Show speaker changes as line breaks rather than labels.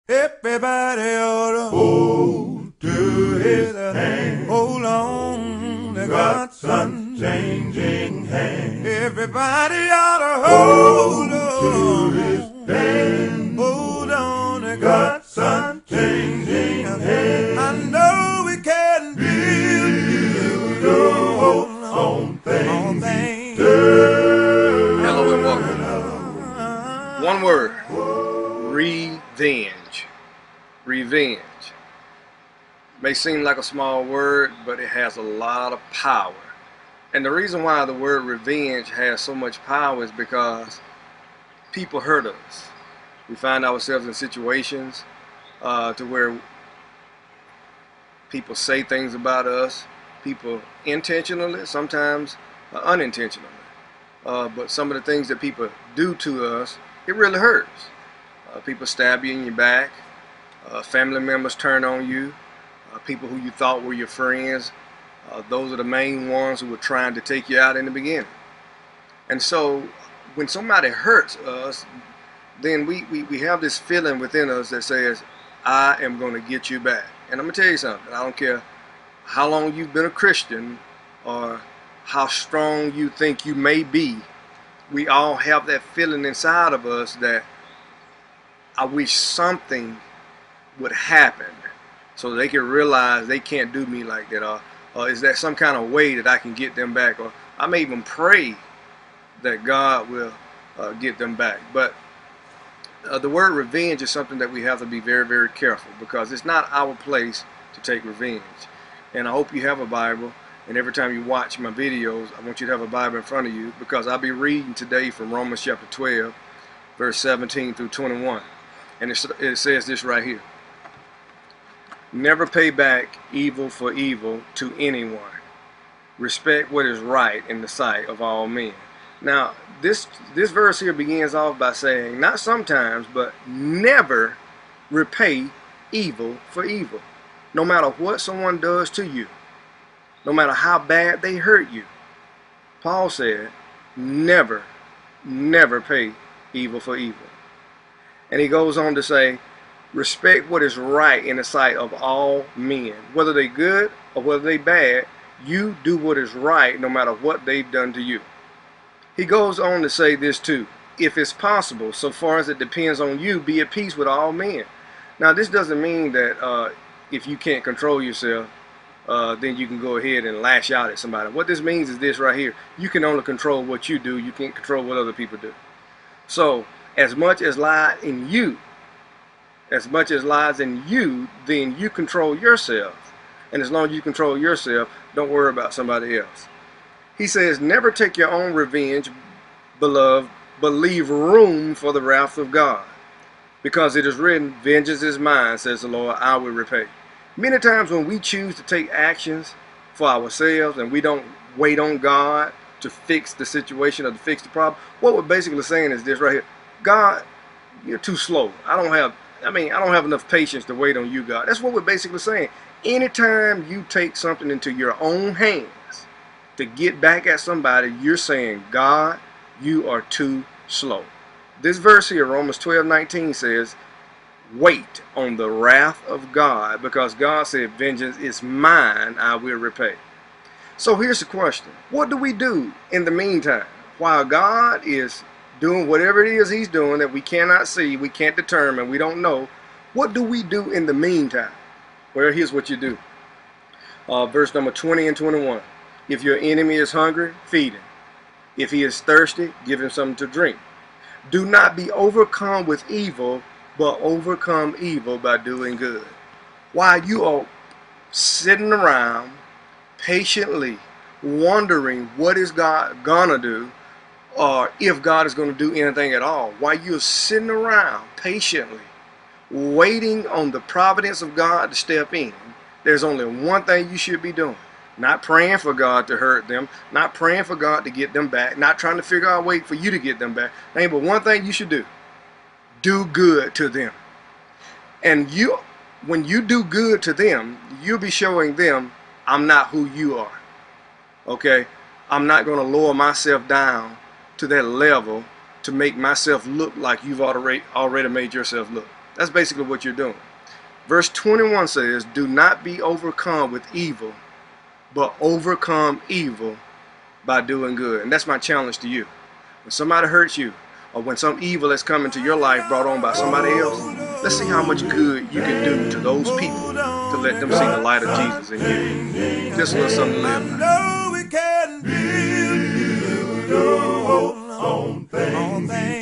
Everybody ought to hold to his hand. Hold on to God's unchanging hand. Everybody ought to hold on to his hand. Hold on to God's unchanging hand. I know we can build on things.
Hello and welcome. One word. Revenge. Revenge. May seem like a small word, but it has a lot of power. And the reason why the word revenge has so much power is because people hurt us. We find ourselves in situations to where people say things about us, people intentionally, sometimes unintentionally. But some of the things that people do to us, it really hurts. People stab you in your back. Family members turn on you. People who you thought were your friends, those are the main ones who were trying to take you out in the beginning. And so when somebody hurts us, then we have this feeling within us that says, I am going to get you back. And I'm going to tell you something. I don't care how long you've been a Christian or how strong you think you may be. We all have that feeling inside of us that I wish something would happen so they can realize they can't do me like that, or is there some kind of way that I can get them back, or I may even pray that God will get them back. But the word revenge is something that we have to be very, very careful, because it's not our place to take revenge. And I hope you have a Bible, and every time you watch my videos, I want you to have a Bible in front of you, because I'll be reading today from Romans chapter 12, verse 17 through 21. And it says this right here. Never pay back evil for evil to anyone. Respect what is right in the sight of all men. Now, this verse here begins off by saying, not sometimes, but never repay evil for evil. No matter what someone does to you, no matter how bad they hurt you, Paul said, never pay evil for evil. And he goes on to say, respect what is right in the sight of all men. Whether they good or whether they bad, you do what is right no matter what they've done to you. He goes on to say this too. If it's possible, so far as it depends on you, be at peace with all men. Now, this doesn't mean that if you can't control yourself, then you can go ahead and lash out at somebody. What this means is this right here. You can only control what you do. You can't control what other people do. So, as much as lies in you, then you control yourself. And as long as you control yourself, don't worry about somebody else. He says, never take your own revenge, beloved, but leave room for the wrath of God. Because it is written, vengeance is mine, says the Lord, I will repay. Many times when we choose to take actions for ourselves and we don't wait on God to fix the situation or to fix the problem, what we're basically saying is this right here. God, you're too slow. I don't have enough patience to wait on you, God. That's what we're basically saying. Anytime you take something into your own hands to get back at somebody, you're saying, God, you are too slow. This verse here, Romans 12:19 says, wait on the wrath of God, because God said, vengeance is mine, I will repay. So here's the question. What do we do in the meantime? While God is doing whatever it is he's doing that we cannot see, we can't determine, we don't know, what do we do in the meantime? Well, here's what you do. Verse number 20 and 21. If your enemy is hungry, feed him. If he is thirsty, give him something to drink. Do not be overcome with evil, but overcome evil by doing good. While you are sitting around patiently wondering what is God gonna do, or if God is going to do anything at all, while you're sitting around patiently waiting on the providence of God to step in, there's only one thing you should be doing. Not praying for God to hurt them, not praying for God to get them back, not trying to figure out a way for you to get them back. There ain't but one thing you should do. Do good to them. And when you do good to them, you'll be showing them, I'm not who you are. Okay? I'm not going to lower myself down to that level to make myself look like you've already made yourself look. That's basically what you're doing. Verse 21 says, do not be overcome with evil, but overcome evil by doing good. And that's my challenge to you. When somebody hurts you, or when some evil has come into your life brought on by somebody else, let's see how much good you can do to those people to let them see the light of Jesus in you. Just a little something to live by.
I know we can build on things.